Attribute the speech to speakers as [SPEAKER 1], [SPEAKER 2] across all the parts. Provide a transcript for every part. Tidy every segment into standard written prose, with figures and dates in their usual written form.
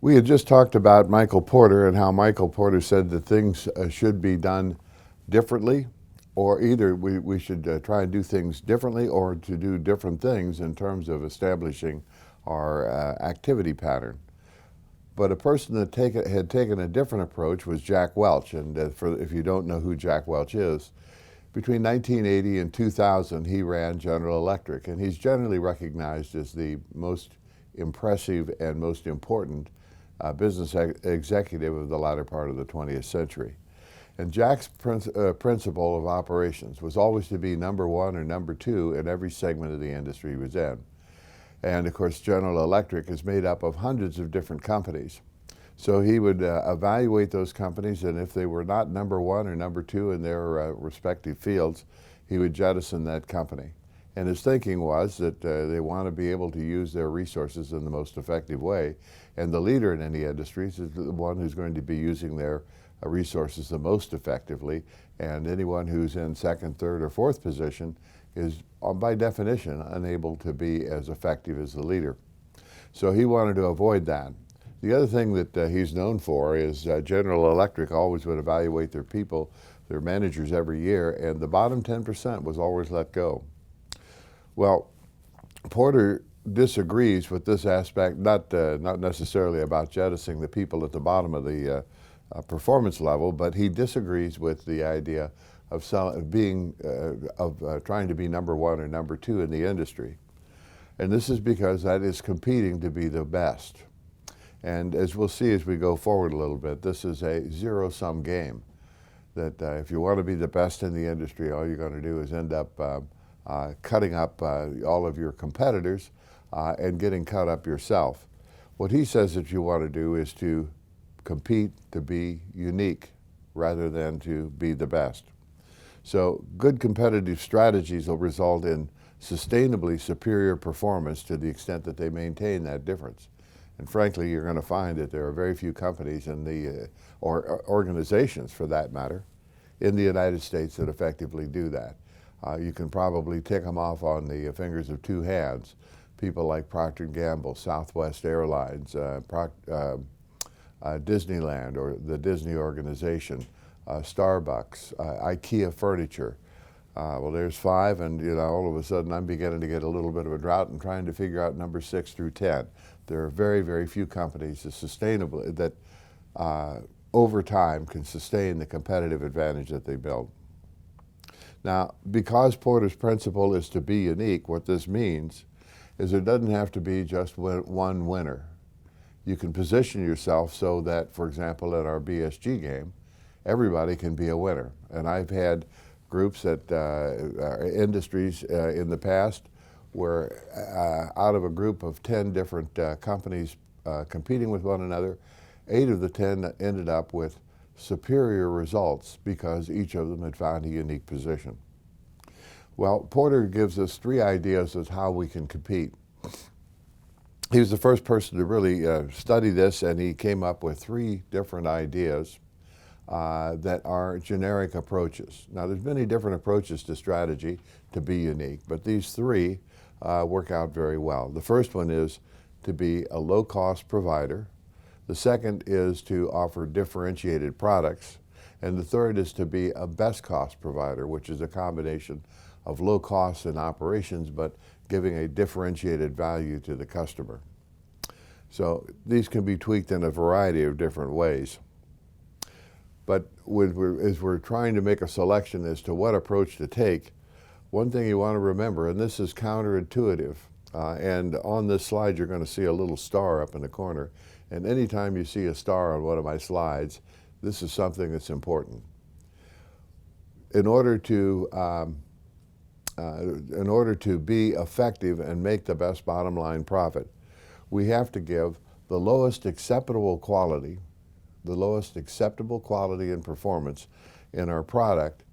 [SPEAKER 1] We had just talked about Michael Porter and how Michael Porter said that things should be done differently, or either we should try and do things differently or to do different things in terms of establishing our activity pattern. But a person that had taken a different approach was Jack Welch. And if you don't know who Jack Welch is, between 1980 and 2000, he ran General Electric. And he's generally recognized as the most impressive and most important business executive of the latter part of the 20th century. And Jack's principle of operations was always to be number one or number two in every segment of the industry he was in. And of course, General Electric is made up of hundreds of different companies. So he would evaluate those companies, and if they were not number one or number two in their respective fields, he would jettison that company. And his thinking was that they want to be able to use their resources in the most effective way. And the leader in any industries is the one who's going to be using their resources the most effectively. And anyone who's in second, third, or fourth position is, by definition, unable to be as effective as the leader. So he wanted to avoid that. The other thing that he's known for is General Electric always would evaluate their people, their managers every year, and the bottom 10% was always let go. Well, Porter disagrees with this aspect, not necessarily about jettisoning the people at the bottom of the performance level, but he disagrees with the idea of trying to be number one or number two in the industry. And this is because that is competing to be the best. And as we'll see as we go forward a little bit, this is a zero-sum game. That if you want to be the best in the industry, all you're going to do is end up cutting up all of your competitors and getting cut up yourself. What he says that you want to do is to compete to be unique rather than to be the best. So good competitive strategies will result in sustainably superior performance to the extent that they maintain that difference. And frankly, you're going to find that there are very few companies in the, or organizations for that matter, in the United States that effectively do that. You can probably tick them off on the fingers of two hands. People like Procter & Gamble, Southwest Airlines, Disneyland or the Disney organization, Starbucks, IKEA Furniture. Well, there's five, and all of a sudden I'm beginning to get a little bit of a drought and trying to figure out number 6 through 10. There are very, very few companies that over time can sustain the competitive advantage that they build. Now, because Porter's principle is to be unique, what this means is there doesn't have to be just one winner. You can position yourself so that, for example, at our BSG game, everybody can be a winner. And I've had groups at industries in the past where out of a group of 10 different companies competing with one another, 8 of the 10 ended up with superior results because each of them had found a unique position. Well, Porter gives us 3 ideas as how we can compete. He was the first person to really study this, and he came up with 3 different ideas that are generic approaches. Now, there's many different approaches to strategy to be unique, but these 3 work out very well. The first one is to be a low-cost provider. The second is to offer differentiated products. And the third is to be a best-cost provider, which is a combination of low costs in operations, but giving a differentiated value to the customer. So these can be tweaked in a variety of different ways. But as we're trying to make a selection as to what approach to take, one thing you want to remember, and this is counterintuitive, and on this slide you're going to see a little star up in the corner, and anytime you see a star on one of my slides, this is something that's important. In order to be effective and make the best bottom line profit, we have to give the lowest acceptable quality and performance in our product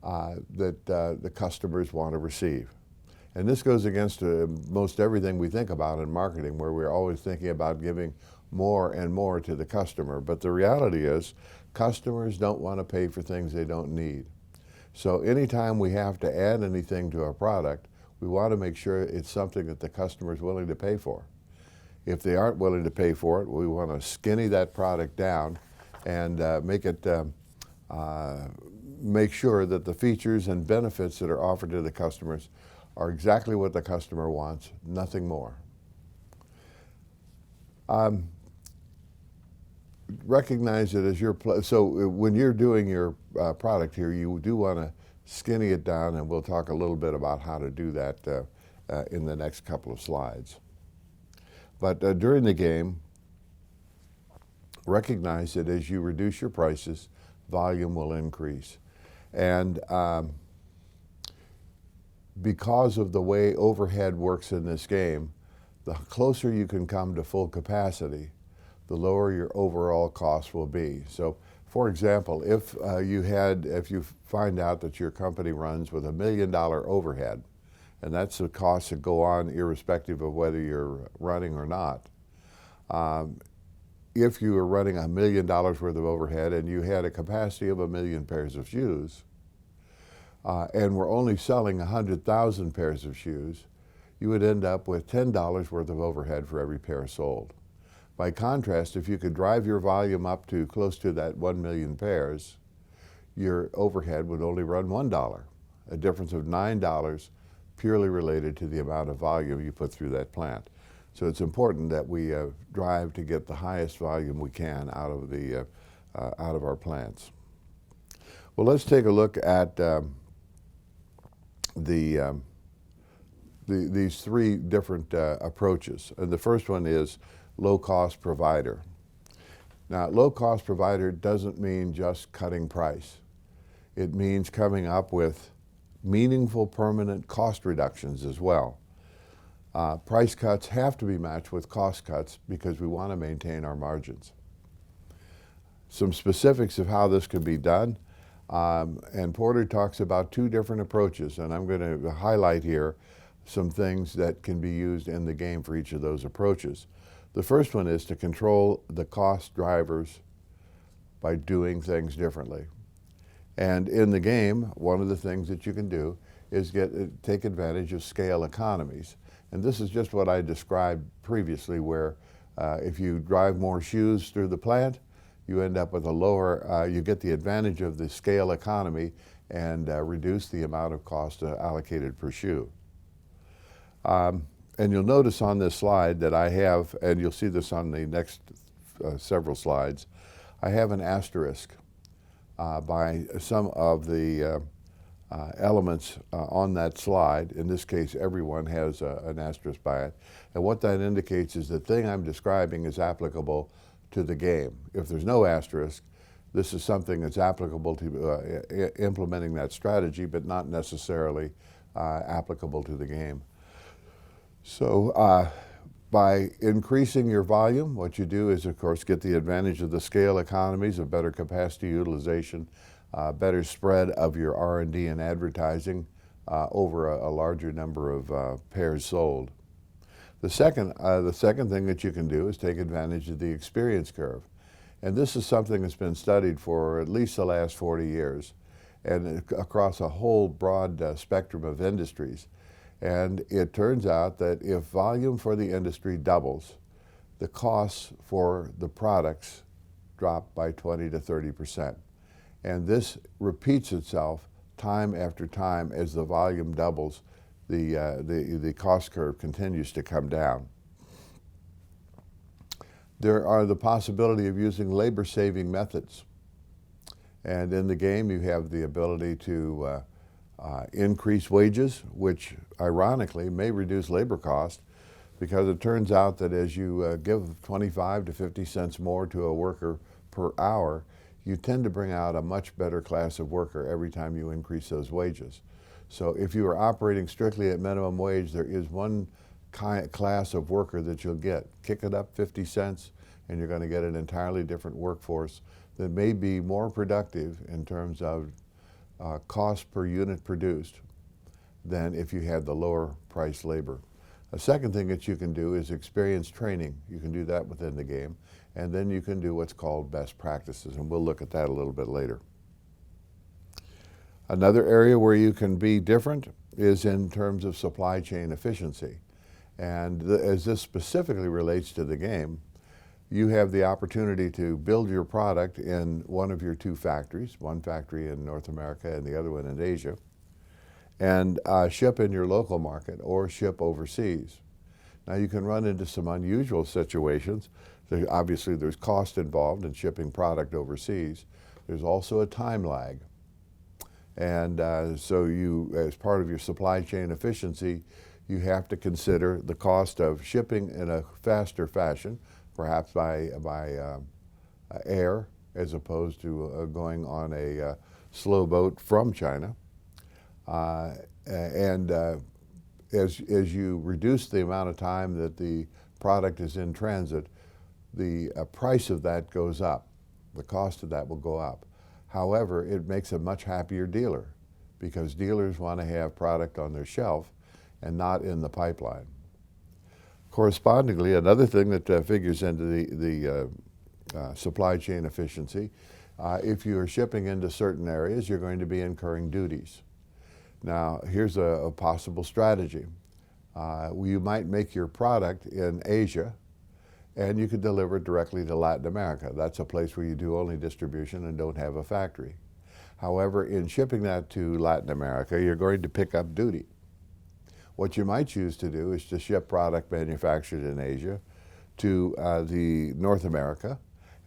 [SPEAKER 1] that the customers want to receive. And this goes against most everything we think about in marketing, where we're always thinking about giving more and more to the customer. But the reality is, customers don't want to pay for things they don't need. So anytime we have to add anything to our product, we want to make sure it's something that the customer is willing to pay for. If they aren't willing to pay for it, we want to skinny that product down and make sure that the features and benefits that are offered to the customers are exactly what the customer wants, nothing more. Recognize it as your so when you're doing your product here, you do want to skinny it down, and we'll talk a little bit about how to do that in the next couple of slides. But during the game, recognize that as you reduce your prices, volume will increase. And because of the way overhead works in this game, the closer you can come to full capacity, the lower your overall cost will be. So, for example, if you find out that your company runs with $1 million overhead, and that's the costs that go on irrespective of whether you're running or not. If you were running $1 million worth of overhead and you had a capacity of 1 million pairs of shoes, and we're only selling 100,000 pairs of shoes, you would end up with $10 worth of overhead for every pair sold. By contrast, if you could drive your volume up to close to that 1 million pairs, your overhead would only run $1, a difference of $9 purely related to the amount of volume you put through that plant. So it's important that we drive to get the highest volume we can out of our plants. Well, let's take a look at these three different approaches. And the first one is low-cost provider. Now, low-cost provider doesn't mean just cutting price. It means coming up with meaningful permanent cost reductions as well. Price cuts have to be matched with cost cuts because we want to maintain our margins. Some specifics of how this can be done, and Porter talks about two different approaches, and I'm going to highlight here some things that can be used in the game for each of those approaches. The first one is to control the cost drivers by doing things differently. And in the game, one of the things that you can do is take advantage of scale economies. And this is just what I described previously, where if you drive more shoes through the plant, you end up with a lower, you get the advantage of the scale economy and reduce the amount of cost allocated per shoe. And you'll notice on this slide that I have, and you'll see this on the next several slides, I have an asterisk by some of the elements on that slide. In this case, everyone has an asterisk by it. And what that indicates is the thing I'm describing is applicable to the game. If there's no asterisk, this is something that's applicable to implementing that strategy, but not necessarily applicable to the game. So by increasing your volume, what you do is, of course, get the advantage of the scale economies of better capacity utilization, better spread of your R&D and advertising over a larger number of pairs sold. The second thing that you can do is take advantage of the experience curve. And this is something that's been studied for at least the last 40 years and across a whole broad spectrum of industries. And it turns out that if volume for the industry doubles, the costs for the products drop by 20 to 30%. And this repeats itself time after time as the volume doubles, the cost curve continues to come down. There are the possibility of using labor-saving methods. And in the game, you have the ability to increase wages, which ironically may reduce labor cost, because it turns out that as you give 25 to 50 cents more to a worker per hour, you tend to bring out a much better class of worker every time you increase those wages. So if you are operating strictly at minimum wage, there is one class of worker that you'll get. Kick it up 50 cents and you're going to get an entirely different workforce that may be more productive in terms of cost per unit produced than if you had the lower price labor. A second thing that you can do is experience training. You can do that within the game. And then you can do what's called best practices, and we'll look at that a little bit later. Another area where you can be different is in terms of supply chain efficiency. And as this specifically relates to the game, you have the opportunity to build your product in one of your two factories, one factory in North America and the other one in Asia, and ship in your local market or ship overseas. Now you can run into some unusual situations. Obviously there's cost involved in shipping product overseas. There's also a time lag. And so you, as part of your supply chain efficiency, you have to consider the cost of shipping in a faster fashion, perhaps by air, as opposed to going on a slow boat from China. As you reduce the amount of time that the product is in transit, the price of that goes up. The cost of that will go up. However, it makes a much happier dealer because dealers want to have product on their shelf and not in the pipeline. Correspondingly, another thing that figures into the supply chain efficiency, if you are shipping into certain areas, you're going to be incurring duties. Now, here's a possible strategy. You might make your product in Asia and you could deliver it directly to Latin America. That's a place where you do only distribution and don't have a factory. However, in shipping that to Latin America, you're going to pick up duty. What you might choose to do is to ship product manufactured in Asia to the North America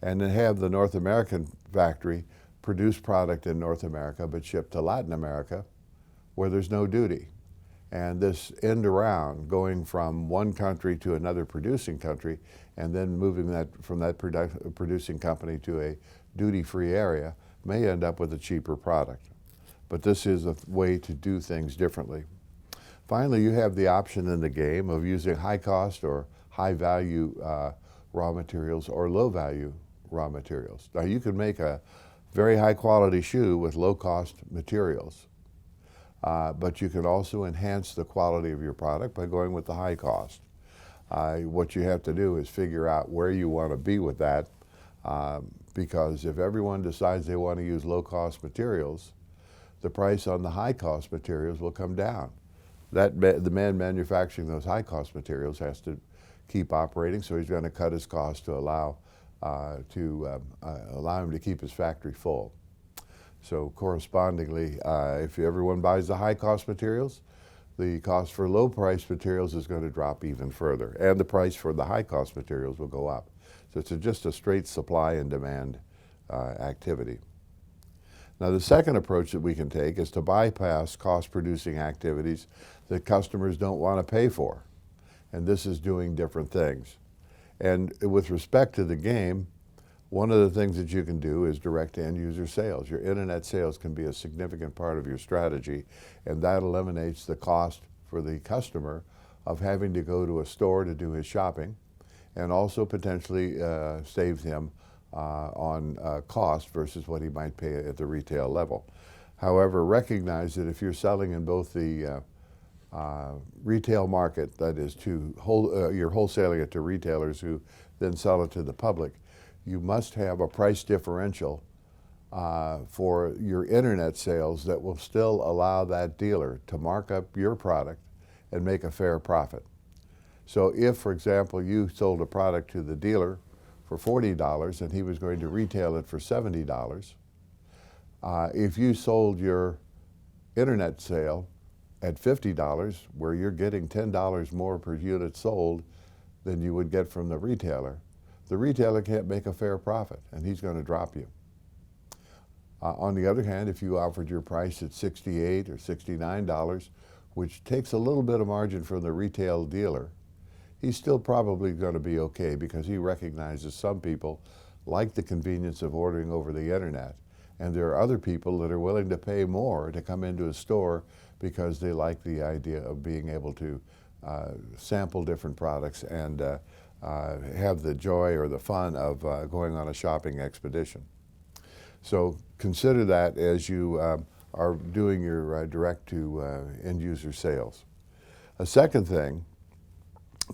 [SPEAKER 1] and then have the North American factory produce product in North America but ship to Latin America where there's no duty. And this end around, going from one country to another producing country and then moving that from that producing company to a duty-free area may end up with a cheaper product. But this is a way to do things differently. Finally, you have the option in the game of using high-cost or high-value raw materials or low-value raw materials. Now, you can make a very high-quality shoe with low-cost materials. But you can also enhance the quality of your product by going with the high cost. What you have to do is figure out where you want to be with that, because if everyone decides they want to use low-cost materials, the price on the high-cost materials will come down. The man manufacturing those high-cost materials has to keep operating, so he's going to cut his costs to allow him to keep his factory full. So correspondingly, if everyone buys the high-cost materials, the cost for low-priced materials is going to drop even further, and the price for the high-cost materials will go up. So it's just a straight supply and demand activity. Now, the second approach that we can take is to bypass cost-producing activities that customers don't want to pay for, and this is doing different things. And with respect to the game, one of the things that you can do is direct end-user sales. Your internet sales can be a significant part of your strategy, and that eliminates the cost for the customer of having to go to a store to do his shopping, and also potentially saves him on cost versus what he might pay at the retail level. However, recognize that if you're selling in both the retail market, that is you're wholesaling it to retailers who then sell it to the public, you must have a price differential for your internet sales that will still allow that dealer to mark up your product and make a fair profit. So if, for example, you sold a product to the dealer for $40 and he was going to retail it for $70, if you sold your internet sale at $50, where you're getting $10 more per unit sold than you would get from the retailer can't make a fair profit, and he's going to drop you. On the other hand, if you offered your price at $68 or $69, which takes a little bit of margin from the retail dealer, he's still probably going to be okay because he recognizes some people like the convenience of ordering over the internet, and there are other people that are willing to pay more to come into a store because they like the idea of being able to sample different products and have the joy or the fun of going on a shopping expedition. So consider that as you are doing your direct to end user sales. A second thing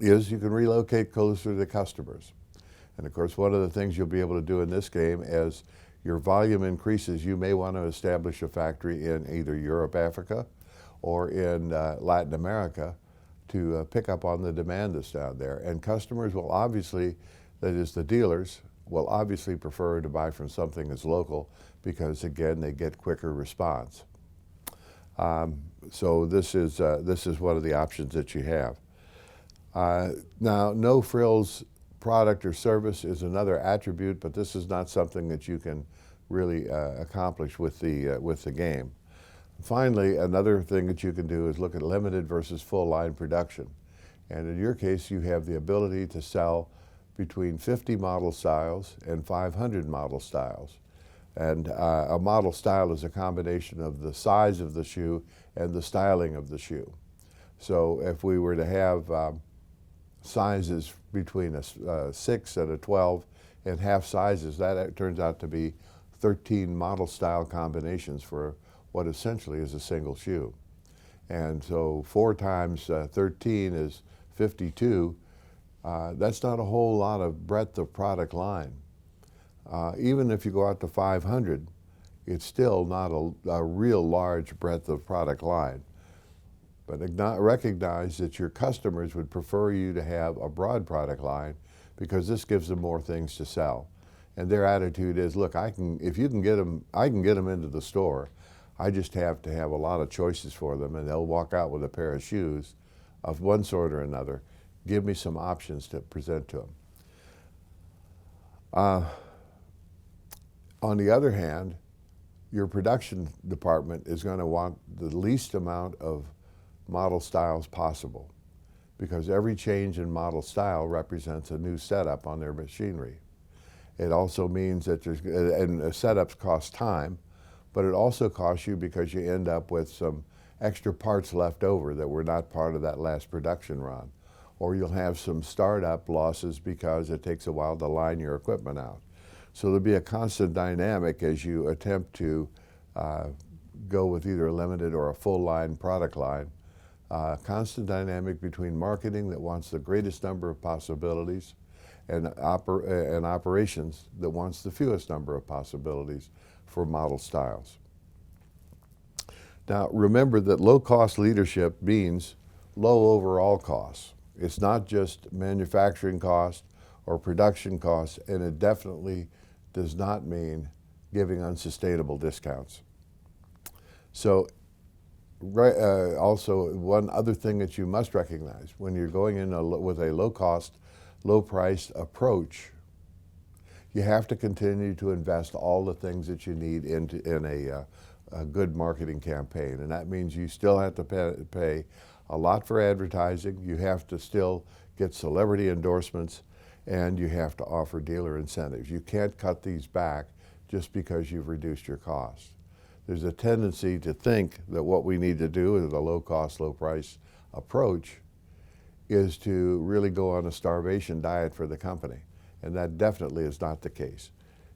[SPEAKER 1] is you can relocate closer to the customers. And of course, one of the things you'll be able to do in this game as your volume increases, you may want to establish a factory in either Europe, Africa, or in Latin America to pick up on the demand that's down there. And customers will obviously, that is the dealers, will obviously prefer to buy from something that's local because, again, they get quicker response. So this is one of the options that you have. Now, no frills product or service is another attribute, but this is not something that you can really accomplish with the game. Finally, another thing that you can do is look at limited versus full line production. And in your case, you have the ability to sell between 50 model styles and 500 model styles. And a model style is a combination of the size of the shoe and the styling of the shoe. So if we were to have sizes between a 6 and a 12 and half sizes, that turns out to be 13 model style combinations for what essentially is a single shoe. And so 4 times 13 is 52. That's not a whole lot of breadth of product line. Even if you go out to 500, it's still not a real large breadth of product line. But recognize that your customers would prefer you to have a broad product line because this gives them more things to sell. And their attitude is, look, if you can get them, I can get them into the store. I just have to have a lot of choices for them, and they'll walk out with a pair of shoes of one sort or another. Give me some options to present to them. On the other hand, your production department is going to want the least amount of model styles possible because every change in model style represents a new setup on their machinery. It also means that and setups cost time, but it also costs you because you end up with some extra parts left over that were not part of that last production run. Or you'll have some startup losses because it takes a while to line your equipment out. So there'll be a constant dynamic as you attempt to go with either a limited or a full line product line. Constant dynamic between marketing that wants the greatest number of possibilities and operations that wants the fewest number of possibilities for model styles. Now remember that low-cost leadership means low overall costs. It's not just manufacturing cost or production costs, and it definitely does not mean giving unsustainable discounts. So also one other thing that you must recognize when you're going in with a low-cost, low-priced approach, you have to continue to invest all the things that you need in a good marketing campaign. And that means you still have to pay a lot for advertising, you have to still get celebrity endorsements, and you have to offer dealer incentives. You can't cut these back just because you've reduced your costs. There's a tendency to think that what we need to do with a low-cost, low-price approach is to really go on a starvation diet for the company. And that definitely is not the case.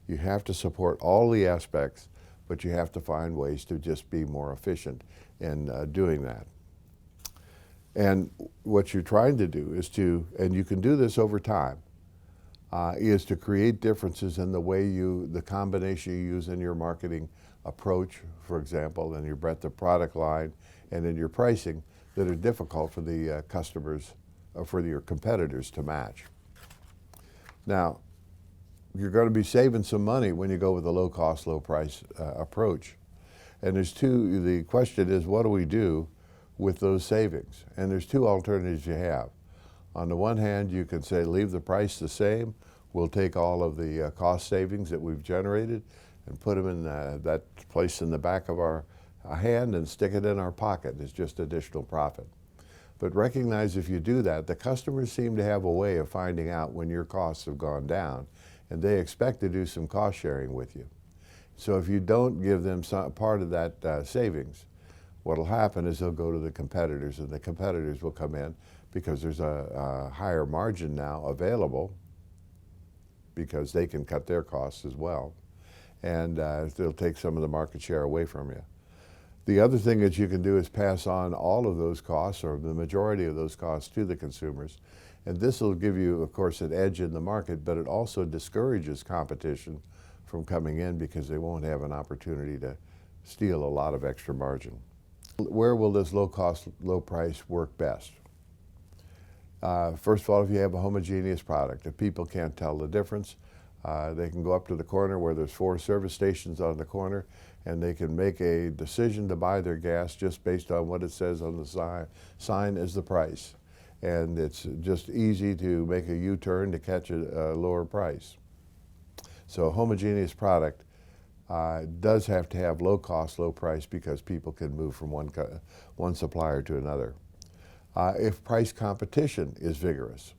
[SPEAKER 1] You have to support all the aspects, but you have to find ways to just be more efficient in doing that. And what you're trying to do is to, and you can do this over time, is to create differences in the way the combination you use in your marketing approach, for example, in your breadth of product line and in your pricing that are difficult for the customers, or for your competitors to match. Now, you're going to be saving some money when you go with a low-cost, low-price approach. And the question is, what do we do with those savings? And there's 2 alternatives you have. On the one hand, you can say, leave the price the same. We'll take all of the cost savings that we've generated and put them in that place in the back of our hand and stick it in our pocket. It's just additional profit. But recognize if you do that, the customers seem to have a way of finding out when your costs have gone down, and they expect to do some cost sharing with you. So if you don't give them part of that savings, what will happen is they'll go to the competitors, and the competitors will come in because there's a higher margin now available because they can cut their costs as well. And they'll take some of the market share away from you. The other thing that you can do is pass on all of those costs, or the majority of those costs, to the consumers. And this will give you, of course, an edge in the market, but it also discourages competition from coming in because they won't have an opportunity to steal a lot of extra margin. Where will this low cost, low price work best? First of all, if you have a homogeneous product, if people can't tell the difference, they can go up to the corner where there's 4 service stations on the corner, and they can make a decision to buy their gas just based on what it says on the sign as the price. And it's just easy to make a U-turn to catch a lower price. So a homogeneous product does have to have low cost, low price, because people can move from one supplier to another. If price competition is vigorous,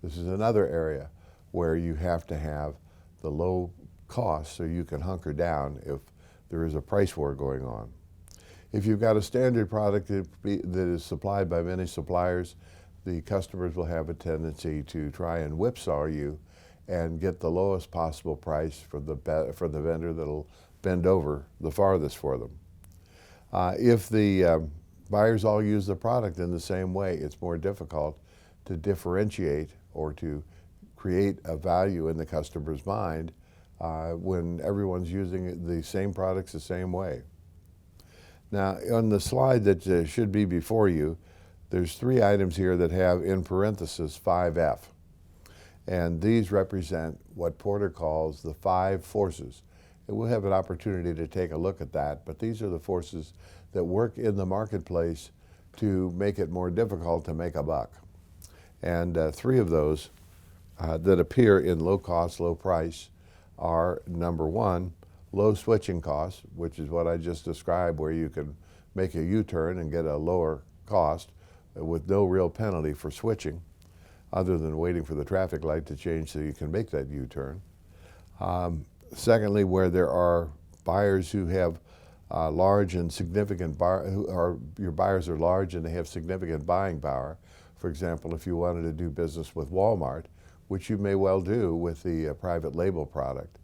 [SPEAKER 1] this is another area where you have to have the low cost so you can hunker down if there is a price war going on. If you've got a standard product that is supplied by many suppliers, the customers will have a tendency to try and whipsaw you and get the lowest possible price for the vendor that'll bend over the farthest for them. If the buyers all use the product in the same way, it's more difficult to differentiate or to create a value in the customer's mind when everyone's using the same products the same way. Now, on the slide that should be before you, there's 3 items here that have in parentheses 5F. And these represent what Porter calls the 5 forces. And we'll have an opportunity to take a look at that, but these are the forces that work in the marketplace to make it more difficult to make a buck. And 3 of those that appear in low cost, low price are: number 1, low switching costs, which is what I just described, where you can make a U-turn and get a lower cost with no real penalty for switching, other than waiting for the traffic light to change so you can make that U-turn. Secondly, where there are buyers who have large and significant, your buyers are large and they have significant buying power. For example, if you wanted to do business with Walmart, which you may well do with the private label product,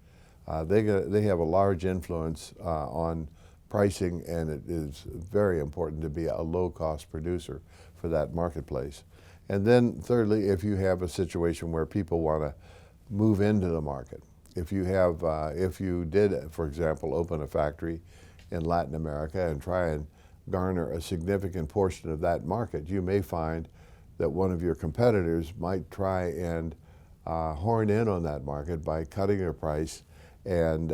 [SPEAKER 1] they have a large influence on pricing, and it is very important to be a low-cost producer for that marketplace. And then thirdly, if you have a situation where people want to move into the market, if you did, for example, open a factory in Latin America and try and garner a significant portion of that market, you may find that one of your competitors might try and horn in on that market by cutting their price and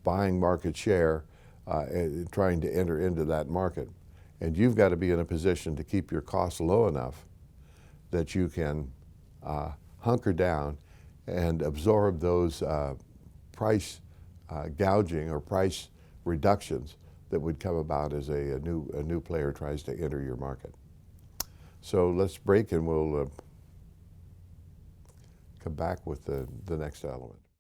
[SPEAKER 1] buying market share, trying to enter into that market. And you've got to be in a position to keep your costs low enough that you can hunker down and absorb those price gouging or price reductions that would come about as a new player tries to enter your market. So let's break and we'll come back with the next element.